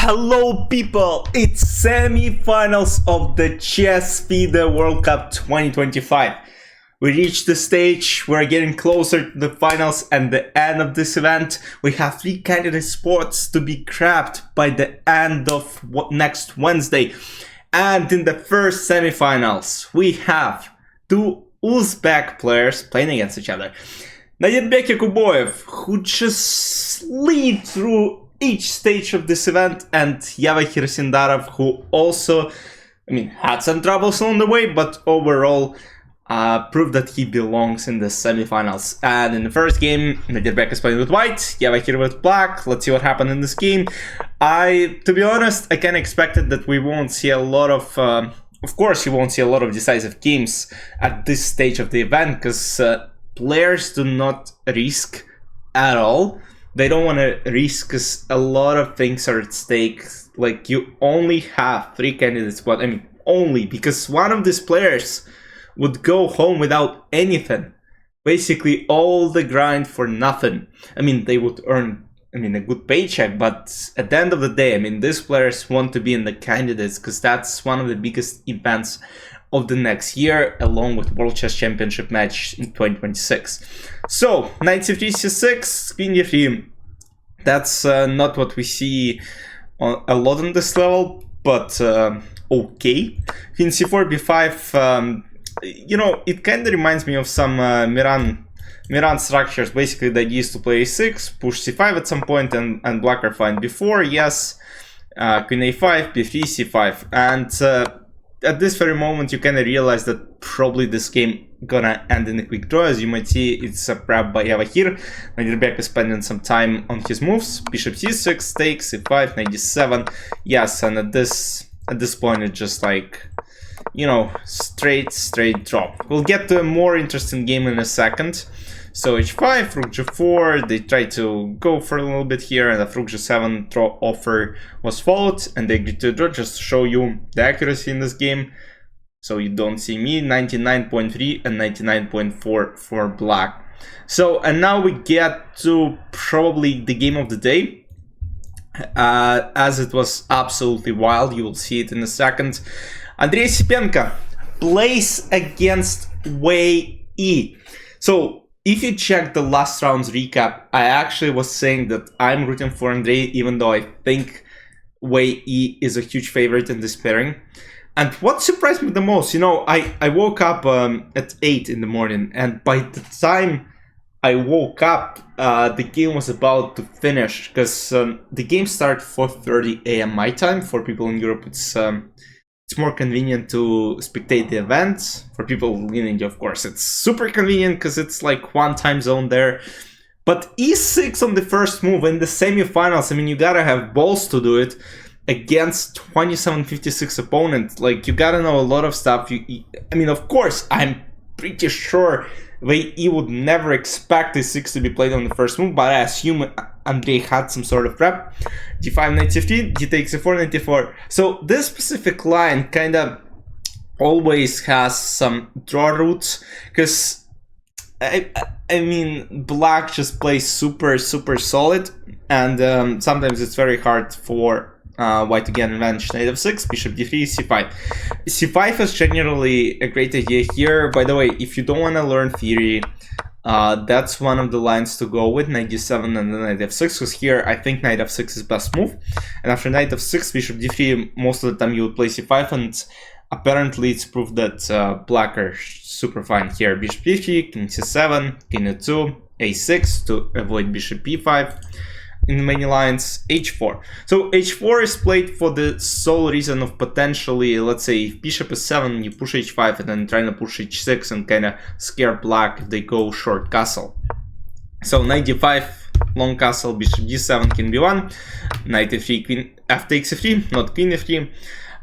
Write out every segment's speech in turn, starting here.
Hello people, it's semi-finals of the Chess FIDE World Cup 2025. We reached the stage, we're getting closer to the finals and the end of this event. We have 3 candidate spots to be grabbed by the end of next Wednesday. And in the first semi-finals, we have 2 Uzbek players playing against each other. Nodirbek Yakubboev, who just slid through each stage of this event, and Yavokhir Sindarov, who also, had some troubles on the way, but overall proved that he belongs in the semifinals. And in the first game, Nodirbek is playing with white, Yavokhir with black. Let's see what happened in this game. To be honest, I kind of expected that we won't see a lot of course, you won't see a lot of decisive games at this stage of the event, because players do not risk at all. They don't want to risk because a lot of things are at stake. Like, you only have 3 candidates, but only because one of these players would go home without anything. Basically, all the grind for nothing. They would earn, a good paycheck, but at the end of the day, these players want to be in the candidates because that's one of the biggest events of the next year, along with World Chess Championship match in 2026. So, knight c3, c6, queen d3. That's not what we see a lot on this level, but okay. Queen c4, b5. It kind of reminds me of some Miran structures. Basically, the idea is to play a6, push c5 at some point, and black are fine. b4, yes. Queen a5, b3, c5, and at this very moment, you kind of realize that probably this game gonna end in a quick draw. As you might see, it's a prep by Yavokhir. Nodirbek is spending some time on his moves. Bishop c6, takes, c5, knight d7. Yes, and at this point, it's just like, straight draw. We'll get to a more interesting game in a second. So h5, rook g4, they try to go for a little bit here, and the rook g7 draw offer was followed, and they agreed to draw, just to show you the accuracy in this game. So you don't see me, 99.3 and 99.4 for black. So, and now we get to probably the game of the day, as it was absolutely wild. You will see it in a second. Andrey Esipenko plays against Wei Yi. So, if you check the last round's recap, I actually was saying that I'm rooting for Andrey, even though I think Wei Yi is a huge favorite in this pairing. And what surprised me the most, I woke up at 8 in the morning, and by the time I woke up, the game was about to finish, because the game started 4:30 a.m. my time. For people in Europe, it's more convenient to spectate the event. For people in India, of course, it's super convenient because it's like one time zone there. But e6 on the first move in the semifinals, you gotta have balls to do it against 2756 opponent. Like, you gotta know a lot of stuff. Of course, I'm pretty sure Wei Yi would never expect e6 to be played on the first move, but I assume Andrey had some sort of prep. g5, knight c3, d takes c4, knight d4. So this specific line kind of always has some draw routes, because black just plays super solid, and sometimes it's very hard for white to get advantage. Knight f6, bishop d3, c5. c5 is generally a great idea here. By the way, if you don't want to learn theory, that's one of the lines to go with, knight d7 and then knight f6, because here I think knight f6 is best move. And after knight f6, bishop d3, most of the time you would play c5, and apparently it's proof that black are super fine here. Bishop d3, king c7, king e2, a6 to avoid bishop b5. In many lines, h4. So h4 is played for the sole reason of potentially, let's say, if bishop is 7, you push h5 and then trying to push h6 and kind of scare black if they go short castle. So knight d5, long castle, bishop d7, king b1, knight e3, queen f takes e3, not queen e3.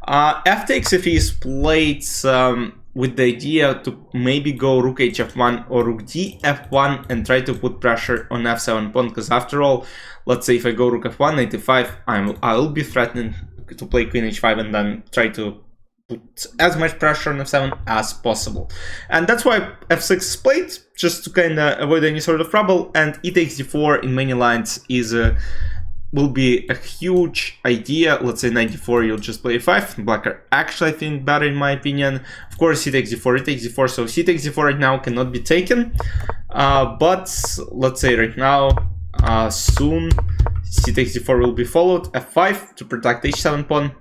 F takes e3 is played with the idea to maybe go rook hf1 or rook df1 and try to put pressure on f7 pawn, because after all, let's say if I go rook f1, knight e5, I'll be threatening to play queen h5 and then try to put as much pressure on f7 as possible. And that's why f6 is played, just to kind of avoid any sort of trouble, and e takes d4 in many lines is will be a huge idea. Let's say knight d4, you'll just play a5. Black are actually, I think, better in my opinion. Of course, c takes d4, e takes d4. So c takes d4 right now cannot be taken. But let's say right now, soon, c takes d4 will be followed. f5 to protect h7 pawn.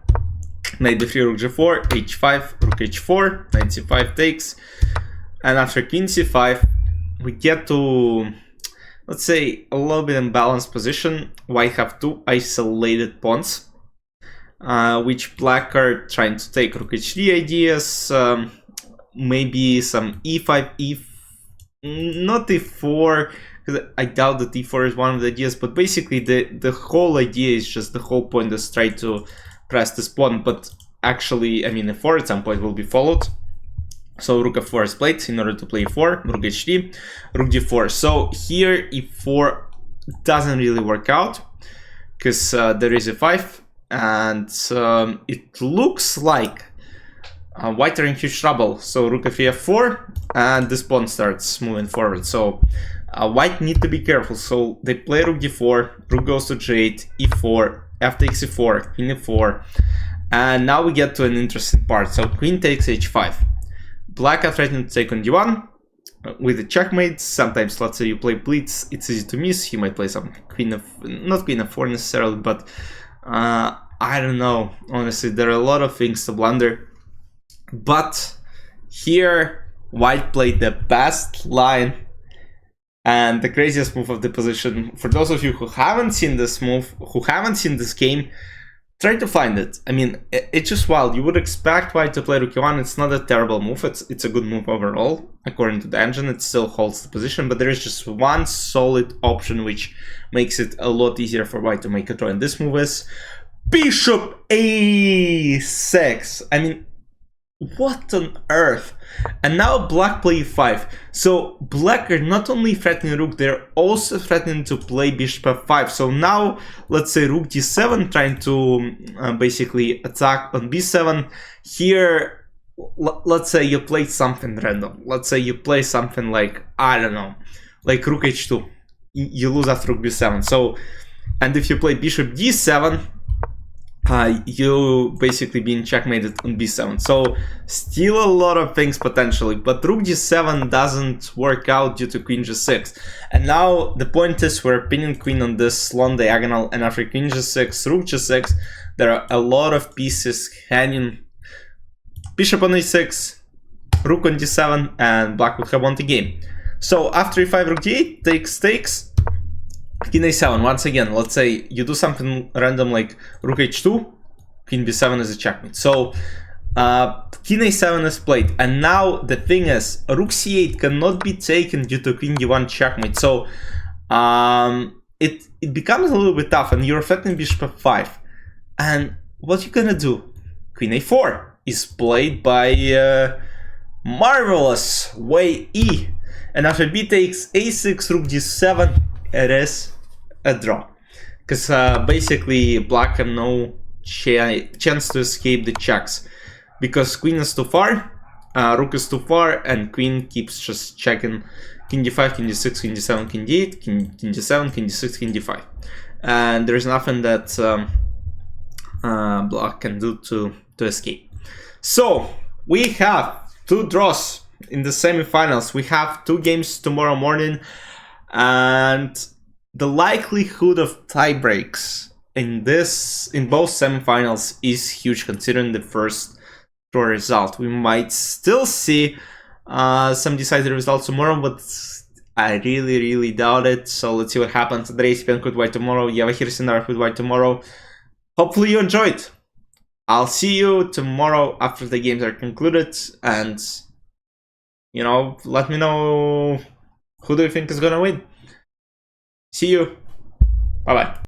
Knight d3, rook g4, h5, rook h4, knight c5 takes. And after queen c5, we get to, let's say, a little bit imbalanced position. White have two isolated pawns, which black are trying to take. Rook hd ideas, maybe some e5, not e4, because I doubt that e4 is one of the ideas, but basically the whole idea is just, the whole point is try to press this pawn, but actually, I mean, e4 at some point will be followed. So rook f4 is played in order to play e4, rook hd, rook d4. So here e4 doesn't really work out because there is e5, and it looks like white are in huge trouble. So rook f4, and this pawn starts moving forward. So white need to be careful. So they play rook d4, rook goes to g8, e4, f takes e4, queen e4, and now we get to an interesting part. So queen takes h5. Black are threatening to take on d1 with the checkmate. Sometimes, let's say you play blitz, it's easy to miss. You might play some queen of, not queen of4 necessarily, but I don't know. Honestly, there are a lot of things to blunder. But here, white played the best line and the craziest move of the position. For those of you who haven't seen this move, who haven't seen this game, try to find it. I mean, it's just wild. You would expect white to play rook e1. It's not a terrible move. It's a good move overall. According to the engine, it still holds the position, but there is just one solid option which makes it a lot easier for white to make a draw. And this move is bishop a6. I mean, what on earth? And now black play e5. So black are not only threatening rook, they're also threatening to play bishop f5. So now let's say rook d7, trying to basically attack on b7. Here, let's say you play something random. Let's say you play something like, I don't know, like rook h2. You lose after rook b7. So, and if you play bishop d7, you basically being checkmated on b7. So still a lot of things potentially, but rook g7 doesn't work out due to queen g6. And now the point is we're pinning queen on this long diagonal, and after queen g6, rook g6, there are a lot of pieces hanging. Bishop on a6, rook on d7, and black would have won the game. So after e5, rook d8, takes. King a7, once again, let's say you do something random like rook h2, queen b7 is a checkmate. So king a7 is played, and now the thing is, rook c8 cannot be taken due to queen d1 checkmate. So it becomes a little bit tough, and you're threatening bishop f5. And what you gonna do? Queen a4 is played by marvelous Wei Yi, and after b takes a6, rook d7, it is a draw, because basically black have no chance to escape the checks, because queen is too far, rook is too far, and queen keeps just checking king d5, king d6, king d7, king d8, king d7, king d6, king d5, and there's nothing that black can do to escape. So we have 2 draws in the semifinals. We have 2 games tomorrow morning, and the likelihood of tiebreaks in both semifinals is huge, considering the first draw result. We might still see some decided results tomorrow, but I really doubt it. So let's see what happens. Andrey Esipenko with white tomorrow, Yavokhir Sindarov with white tomorrow. Hopefully you enjoyed. I'll see you tomorrow after the games are concluded, and you know, let me know who do you think is gonna win. See you. Bye bye.